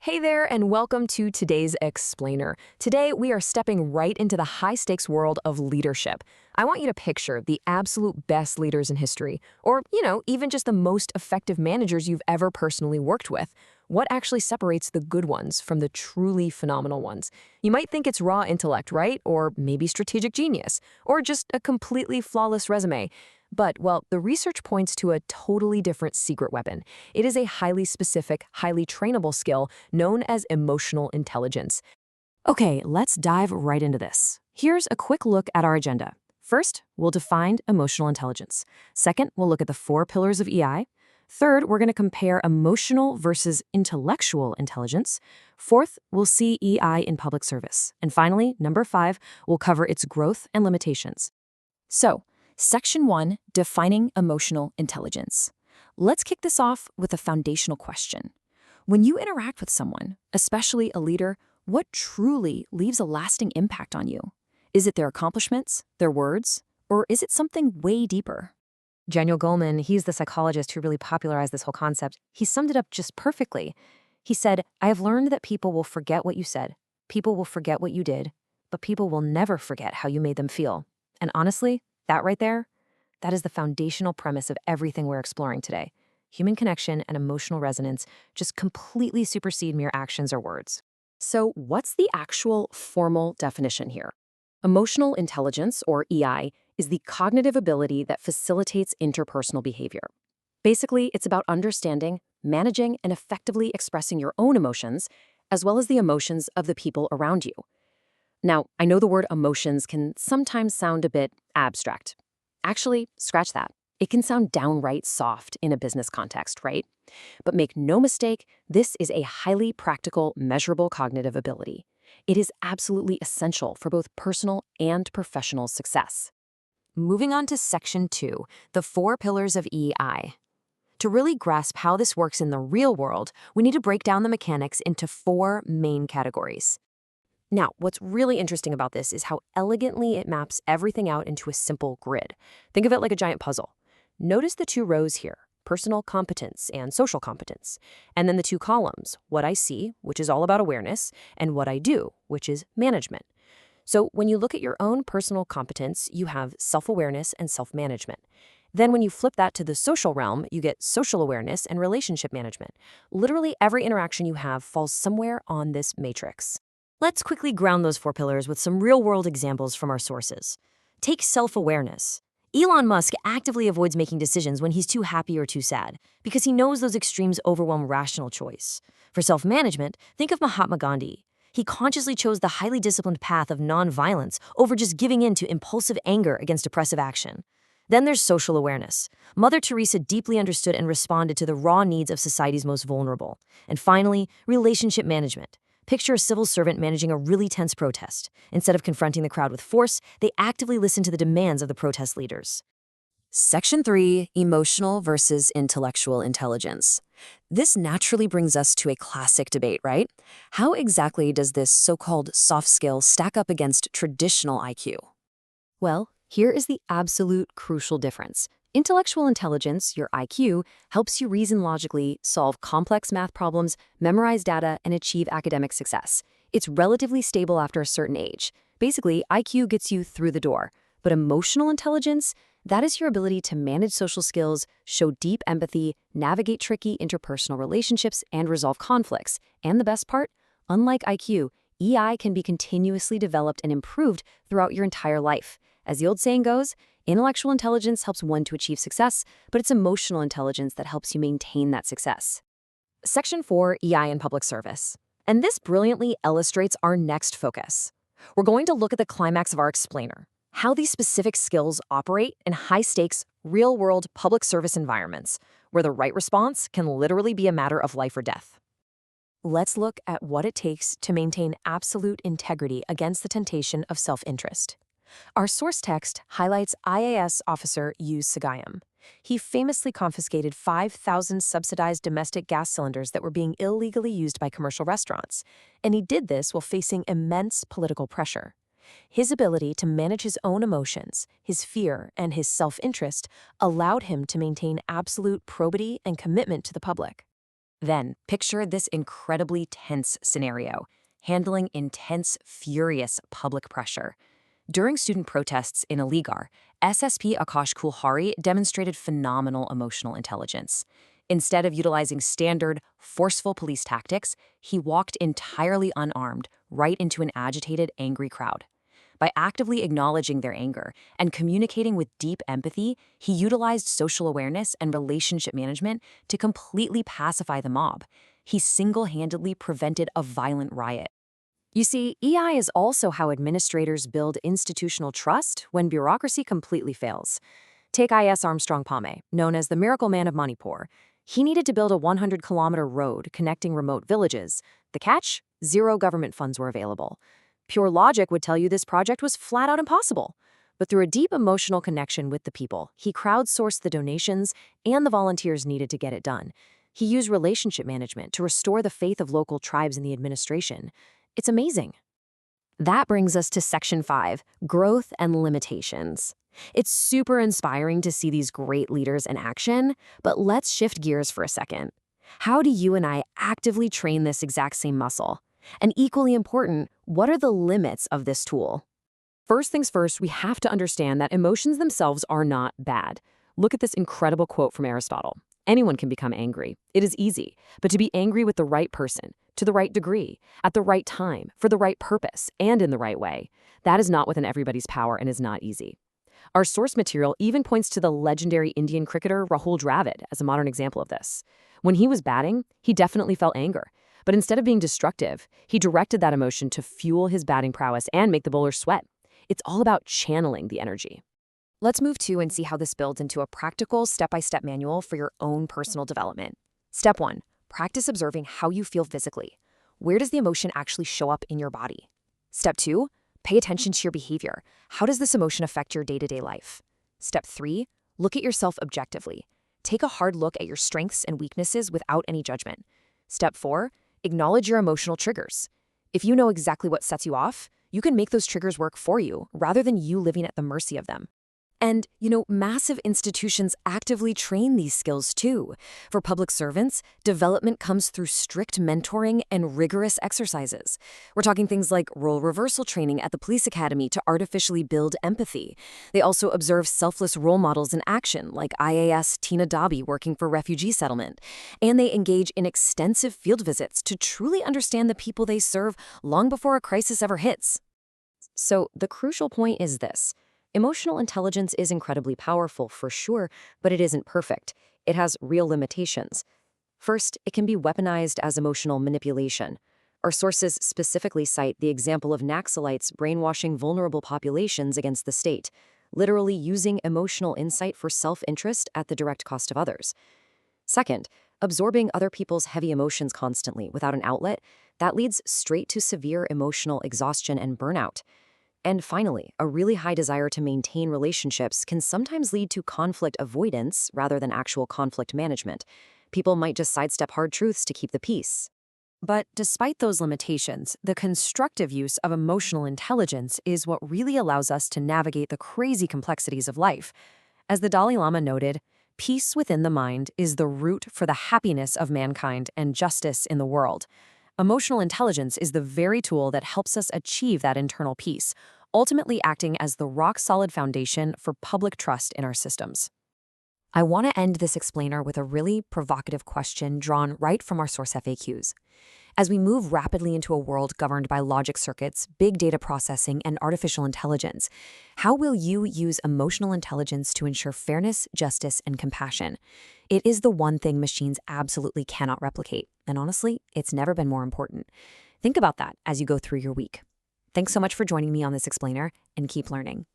Hey there, and welcome to today's Explainer. Today, we are stepping right into the high-stakes world of leadership. I want you to picture the absolute best leaders in history, or, even just the most effective managers you've ever personally worked with. What actually separates the good ones from the truly phenomenal ones? You might think it's raw intellect, right? Or maybe strategic genius, or just a completely flawless resume. But, well, the research points to a totally different secret weapon. It is a highly specific, highly trainable skill known as emotional intelligence. Okay, let's dive right into this. Here's a quick look at our agenda. First, we'll define emotional intelligence. Second, we'll look at the 4 pillars of EI. Third, we're going to compare emotional versus intellectual intelligence. Fourth, we'll see EI in public service. And finally, number 5, we'll cover its growth and limitations. So, Section 1, Defining Emotional Intelligence. Let's kick this off with a foundational question. When you interact with someone, especially a leader, what truly leaves a lasting impact on you? Is it their accomplishments, their words, or is it something way deeper? Daniel Goleman, he's the psychologist who really popularized this whole concept. He summed it up just perfectly. He said, "I have learned that people will forget what you said, people will forget what you did, but people will never forget how you made them feel." And honestly, that right there, that is the foundational premise of everything we're exploring today. Human connection and emotional resonance just completely supersede mere actions or words. So what's the actual formal definition here? Emotional intelligence, or EI, is the cognitive ability that facilitates interpersonal behavior. Basically, it's about understanding, managing, and effectively expressing your own emotions, as well as the emotions of the people around you. Now, I know the word emotions can sometimes sound a bit abstract. Actually, scratch that. It can sound downright soft in a business context, right? But make no mistake, this is a highly practical, measurable cognitive ability. It is absolutely essential for both personal and professional success. Moving on to Section 2, the 4 pillars of EI. To really grasp how this works in the real world, we need to break down the mechanics into 4 main categories. Now, what's really interesting about this is how elegantly it maps everything out into a simple grid. Think of it like a giant puzzle. Notice the 2 rows here, personal competence and social competence, and then the 2 columns, what I see, which is all about awareness, and what I do, which is management. So when you look at your own personal competence, you have self-awareness and self-management. Then when you flip that to the social realm, you get social awareness and relationship management. Literally every interaction you have falls somewhere on this matrix. Let's quickly ground those 4 pillars with some real-world examples from our sources. Take self-awareness. Elon Musk actively avoids making decisions when he's too happy or too sad, because he knows those extremes overwhelm rational choice. For self-management, think of Mahatma Gandhi. He consciously chose the highly disciplined path of non-violence over just giving in to impulsive anger against oppressive action. Then there's social awareness. Mother Teresa deeply understood and responded to the raw needs of society's most vulnerable. And finally, relationship management. Picture a civil servant managing a really tense protest. Instead of confronting the crowd with force, they actively listen to the demands of the protest leaders. Section 3, Emotional versus Intellectual Intelligence. This naturally brings us to a classic debate, right? How exactly does this so-called soft skill stack up against traditional IQ? Well, here is the absolute crucial difference. Intellectual intelligence, your IQ, helps you reason logically, solve complex math problems, memorize data, and achieve academic success. It's relatively stable after a certain age. Basically, IQ gets you through the door. But emotional intelligence, that is your ability to manage social skills, show deep empathy, navigate tricky interpersonal relationships, and resolve conflicts. And the best part? Unlike IQ, EI can be continuously developed and improved throughout your entire life. As the old saying goes, intellectual intelligence helps one to achieve success, but it's emotional intelligence that helps you maintain that success. Section 4, EI in public service. And this brilliantly illustrates our next focus. We're going to look at the climax of our explainer, how these specific skills operate in high-stakes, real-world public service environments, where the right response can literally be a matter of life or death. Let's look at what it takes to maintain absolute integrity against the temptation of self-interest. Our source text highlights IAS officer Yu Sagayam. He famously confiscated 5,000 subsidized domestic gas cylinders that were being illegally used by commercial restaurants, and he did this while facing immense political pressure. His ability to manage his own emotions, his fear, and his self-interest allowed him to maintain absolute probity and commitment to the public. Then, picture this incredibly tense scenario, handling intense, furious public pressure. During student protests in Aligarh, SSP Akash Kulhari demonstrated phenomenal emotional intelligence. Instead of utilizing standard, forceful police tactics, he walked entirely unarmed right into an agitated, angry crowd. By actively acknowledging their anger and communicating with deep empathy, he utilized social awareness and relationship management to completely pacify the mob. He single-handedly prevented a violent riot. You see, EI is also how administrators build institutional trust when bureaucracy completely fails. Take I.S. Armstrong Pame, known as the Miracle Man of Manipur. He needed to build a 100-kilometer road connecting remote villages. The catch? Zero government funds were available. Pure logic would tell you this project was flat out impossible. But through a deep emotional connection with the people, he crowdsourced the donations and the volunteers needed to get it done. He used relationship management to restore the faith of local tribes in the administration. It's amazing. That brings us to Section 5, Growth and Limitations. It's super inspiring to see these great leaders in action, but let's shift gears for a second. How do you and I actively train this exact same muscle? And equally important, what are the limits of this tool? First things first, we have to understand that emotions themselves are not bad. Look at this incredible quote from Aristotle. Anyone can become angry. It is easy, but to be angry with the right person, to the right degree, at the right time, for the right purpose, and in the right way, that is not within everybody's power and is not easy. Our source material even points to the legendary Indian cricketer Rahul Dravid as a modern example of this. When he was batting, he definitely felt anger. But instead of being destructive, he directed that emotion to fuel his batting prowess and make the bowler sweat. It's all about channeling the energy. Let's move to and see how this builds into a practical step-by-step manual for your own personal development. Step 1, practice observing how you feel physically. Where does the emotion actually show up in your body? Step 2, pay attention to your behavior. How does this emotion affect your day-to-day life? Step 3, look at yourself objectively. Take a hard look at your strengths and weaknesses without any judgment. Step 4, acknowledge your emotional triggers. If you know exactly what sets you off, you can make those triggers work for you rather than you living at the mercy of them. And, massive institutions actively train these skills too. For public servants, development comes through strict mentoring and rigorous exercises. We're talking things like role reversal training at the police academy to artificially build empathy. They also observe selfless role models in action, like IAS Tina Dobby working for refugee settlement. And they engage in extensive field visits to truly understand the people they serve long before a crisis ever hits. So the crucial point is this. Emotional intelligence is incredibly powerful, for sure, but it isn't perfect. It has real limitations. First, it can be weaponized as emotional manipulation. Our sources specifically cite the example of Naxalites brainwashing vulnerable populations against the state, literally using emotional insight for self-interest at the direct cost of others. Second, absorbing other people's heavy emotions constantly without an outlet, that leads straight to severe emotional exhaustion and burnout. And finally, a really high desire to maintain relationships can sometimes lead to conflict avoidance rather than actual conflict management. People might just sidestep hard truths to keep the peace. But despite those limitations, the constructive use of emotional intelligence is what really allows us to navigate the crazy complexities of life. As the Dalai Lama noted, peace within the mind is the root for the happiness of mankind and justice in the world. Emotional intelligence is the very tool that helps us achieve that internal peace, ultimately acting as the rock-solid foundation for public trust in our systems. I want to end this explainer with a really provocative question drawn right from our source FAQs. As we move rapidly into a world governed by logic circuits, big data processing, and artificial intelligence, how will you use emotional intelligence to ensure fairness, justice, and compassion? It is the one thing machines absolutely cannot replicate, and honestly, it's never been more important. Think about that as you go through your week. Thanks so much for joining me on this explainer, and keep learning.